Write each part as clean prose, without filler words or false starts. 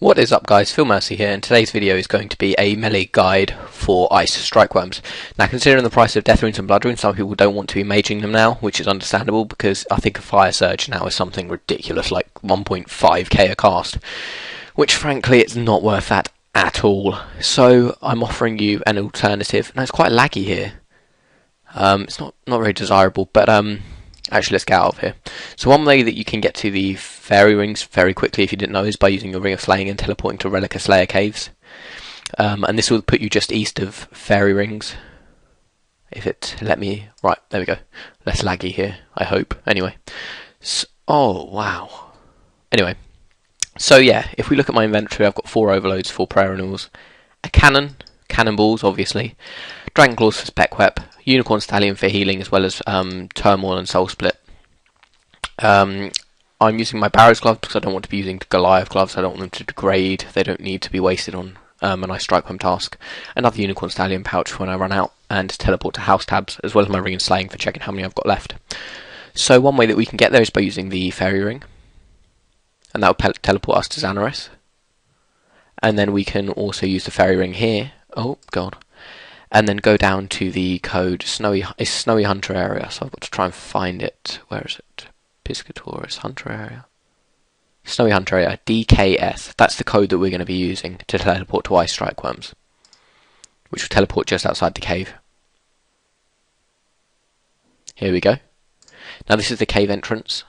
What is up, guys? FeelMercy here, and today's video is going to be a melee guide for Ice Strykewyrms. Now, considering the price of Death Runes and Blood Runes, some people don't want to be maging them now, which is understandable because I think a Fire Surge now is something ridiculous, like 1.5k a cast, which frankly it's not worth that at all. So I'm offering you an alternative. Now, it's quite laggy here. It's not very desirable, but actually, let's get out of here. So one way that you can get to the fairy rings very quickly, if you didn't know, is by using your Ring of Slaying and teleporting to Relica Slayer Caves. And this will put you just east of fairy rings. If it let me... Right, there we go. Less laggy here, I hope. Anyway. Oh, wow. Anyway. So yeah, if we look at my inventory, I've got 4 overloads, 4 prayer renewals, a cannon, cannonballs, obviously, Dragon Claws for Spec Wep, Unicorn Stallion for healing, as well as Turmoil and Soul Split. I'm using my Barrows gloves because I don't want to be using Goliath gloves. I don't want them to degrade. They don't need to be wasted on an Ice Strykewyrm task. Another Unicorn Stallion pouch for when I run out, and teleport to House Tabs, as well as my Ring and Slaying for checking how many I've got left. So one way that we can get there is by using the Fairy Ring, and that will teleport us to Xanaris. And then we can also use the Fairy Ring here. Oh, God. And then go down to the code Snowy Hunter area. So I've got to try and find it. Where is it? Piscatoris Hunter area. Snowy Hunter area, DKS. That's the code that we're going to be using to teleport to Ice Strykewyrms, which will teleport just outside the cave. Here we go. Now this is the cave entrance.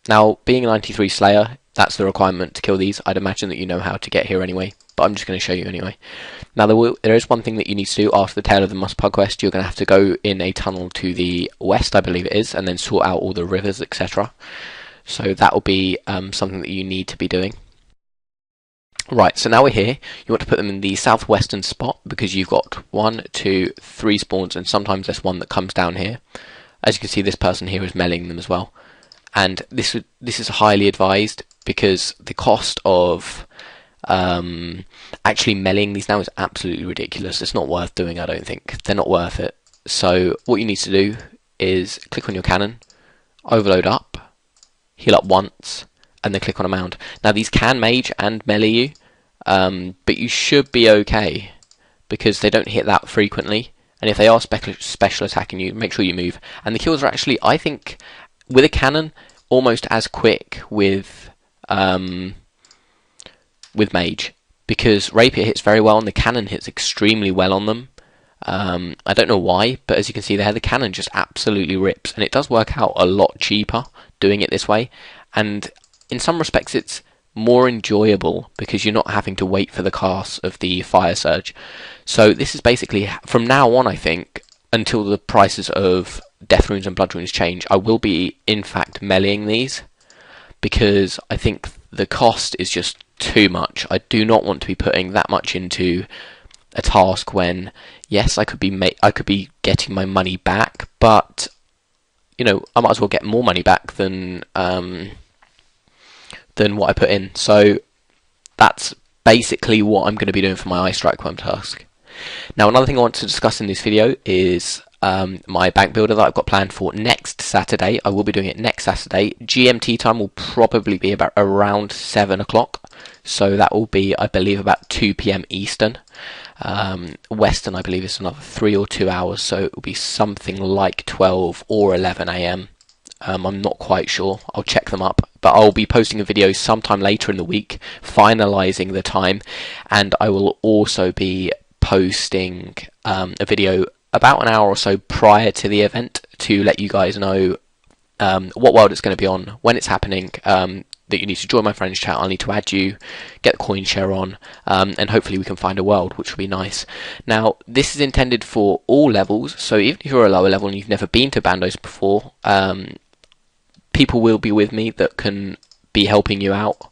Now, being a 93 Slayer, that's the requirement to kill these. I'd imagine that you know how to get here anyway, but I'm just going to show you anyway. Now, there is one thing that you need to do after the Tale of the Muspug quest. You're going to have to go in a tunnel to the west, I believe it is, and then sort out all the rivers, etc. So that will be something that you need to be doing. Right, so now we're here. You want to put them in the southwestern spot because you've got 1, 2, 3 spawns, and sometimes there's one that comes down here. As you can see, this person here is meleeing them as well. And this is highly advised because the cost of actually meleeing these now is absolutely ridiculous. It's not worth doing, I don't think. They're not worth it. So what you need to do is click on your cannon, overload up, heal up once, and then click on a mound. Now these can mage and melee you, but you should be okay because they don't hit that frequently. And if they are special attacking you, make sure you move. And the kills are actually, I think, with a cannon, almost as quick with mage, because rapier hits very well and the cannon hits extremely well on them. I don't know why, but as you can see there, the cannon just absolutely rips, and it does work out a lot cheaper doing it this way. And in some respects, it's more enjoyable because you're not having to wait for the cast of the Fire Surge. So this is basically from now on, I think, until the prices of Death Runes and Blood Runes change, I will be, in fact, meleeing these because I think the cost is just too much. I do not want to be putting that much into a task when, yes, I could be getting my money back, but you know, I might as well get more money back than what I put in. So that's basically what I'm going to be doing for my Ice Strykewyrm task. Now, another thing I want to discuss in this video is my bank builder that I've got planned for next Saturday. I will be doing it next Saturday. GMT time will probably be about around 7 o'clock. So that will be, I believe, about 2 PM Eastern. Western, I believe, is another 3 or 2 hours. So it will be something like 12 or 11 AM. I'm not quite sure. I'll check them up. But I'll be posting a video sometime later in the week, finalising the time. And I will also be posting a video about an hour or so prior to the event to let you guys know what world it's going to be on, when it's happening, that you need to join my friends chat. I'll need to add you, get the coin share on, and hopefully we can find a world, which will be nice. Now, this is intended for all levels, so even if you're a lower level and you've never been to Bandos before, people will be with me that can be helping you out,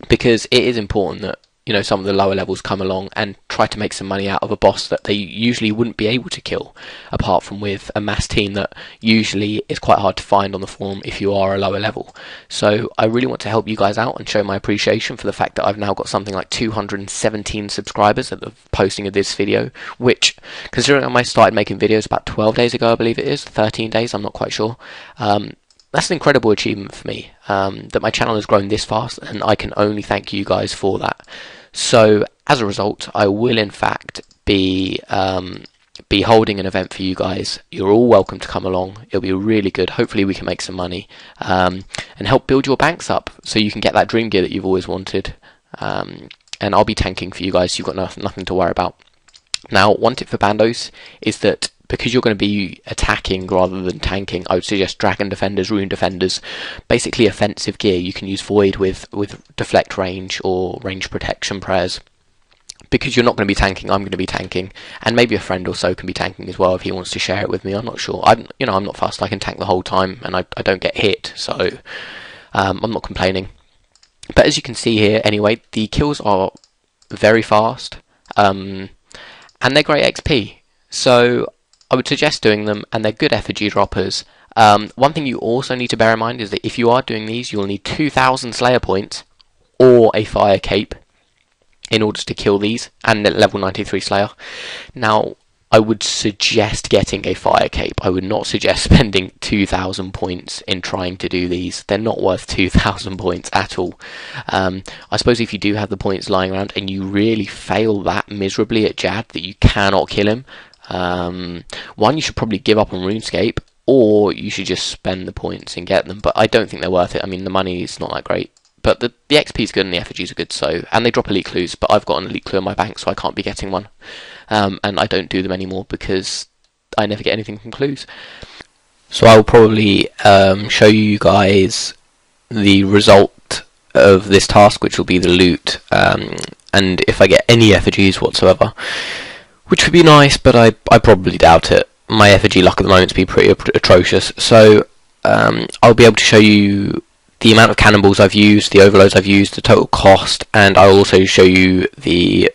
because it is important that, you know, some of the lower levels come along and try to make some money out of a boss that they usually wouldn't be able to kill, apart from with a mass team that usually is quite hard to find on the forum if you are a lower level. So I really want to help you guys out and show my appreciation for the fact that I've now got something like 217 subscribers at the posting of this video, which, considering I started making videos about 12 days ago, I believe it is, 13 days, I'm not quite sure, that's an incredible achievement for me, that my channel has grown this fast, and I can only thank you guys for that. So as a result, I will in fact be holding an event for you guys. You're all welcome to come along. It'll be really good. Hopefully we can make some money and help build your banks up so you can get that dream gear that you've always wanted. And I'll be tanking for you guys, so you've got nothing to worry about. Now, one tip for Bandos is that because you're going to be attacking rather than tanking, I would suggest Dragon Defenders, Rune Defenders, basically offensive gear. You can use Void with deflect range or range protection prayers. Because you're not going to be tanking, I'm going to be tanking, and maybe a friend or so can be tanking as well if he wants to share it with me. I'm not sure. I'm not fast. I can tank the whole time, and I don't get hit, so I'm not complaining. But as you can see here, anyway, the kills are very fast, and they're great XP. So I would suggest doing them, and they're good effigy droppers. One thing you also need to bear in mind is that if you are doing these, you'll need 2,000 Slayer points or a fire cape in order to kill these, and level 93 Slayer. Now, I would suggest getting a fire cape. I would not suggest spending 2,000 points in trying to do these. They're not worth 2,000 points at all. I suppose if you do have the points lying around and you really fail that miserably at Jad that you cannot kill him, one, you should probably give up on RuneScape, or you should just spend the points and get them. But I don't think they're worth it. I mean, the money is not that great. But the XP is good and the effigies are good, and they drop elite clues, but I've got an elite clue in my bank, so I can't be getting one. And I don't do them anymore because I never get anything from clues. So I'll probably show you guys the result of this task, which will be the loot, and if I get any effigies whatsoever, which would be nice, but I probably doubt it. My effigy luck at the moment has been pretty atrocious, so I'll be able to show you the amount of cannonballs I've used, the overloads I've used, the total cost, and I'll also show you the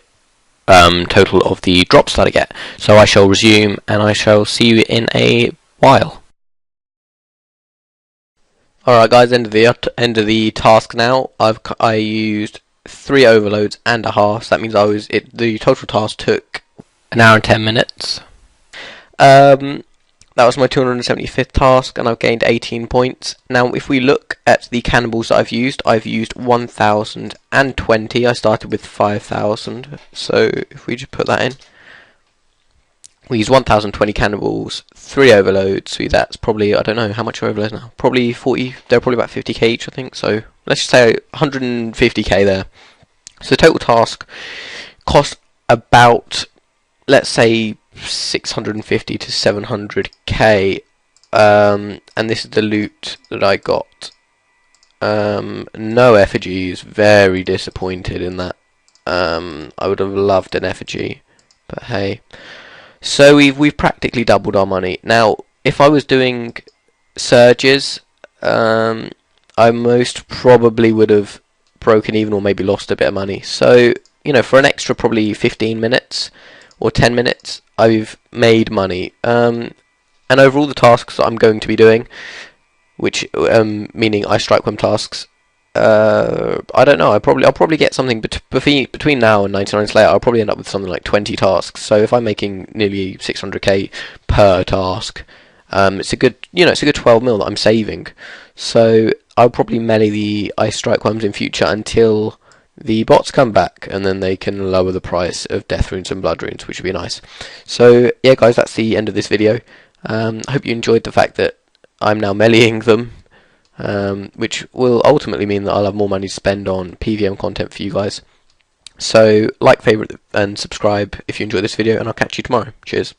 total of the drops that I get. So I shall resume, and I shall see you in a while. Alright guys, end of the task now. I used 3 overloads and a half, so that means the total task took an hour and 10 minutes. That was my 275th task, and I've gained 18 points. Now, if we look at the cannonballs that I've used 1,020. I started with 5,000, so if we just put that in, we used 1,020 cannonballs, 3 overloads, so that's probably, I don't know, how much are overloads now? Probably 40, they're probably about 50k each, I think, so let's just say 150k there. So the total task cost about, let's say, 650 to 700k, and this is the loot that I got. No effigies, very disappointed in that. I would have loved an effigy, but hey. So we've practically doubled our money. Now, if I was doing surges, I most probably would have broken even or maybe lost a bit of money. So, for an extra probably 15 minutes or 10 minutes, I've made money. And overall the tasks that I'm going to be doing, which meaning Ice Strykewyrm tasks, I don't know, I'll probably get something between now and 99 Slayer. I'll probably end up with something like 20 tasks. So if I'm making nearly 600k per task, it's a good 12 mil that I'm saving. So I'll probably melee the Ice Strykewyrms in future until the bots come back, and then they can lower the price of death runes and blood runes, which would be nice. So yeah guys, that's the end of this video. I hope you enjoyed the fact that I'm now meleeing them, which will ultimately mean that I'll have more money to spend on PVM content for you guys. So like, favourite and subscribe if you enjoyed this video, and I'll catch you tomorrow. Cheers.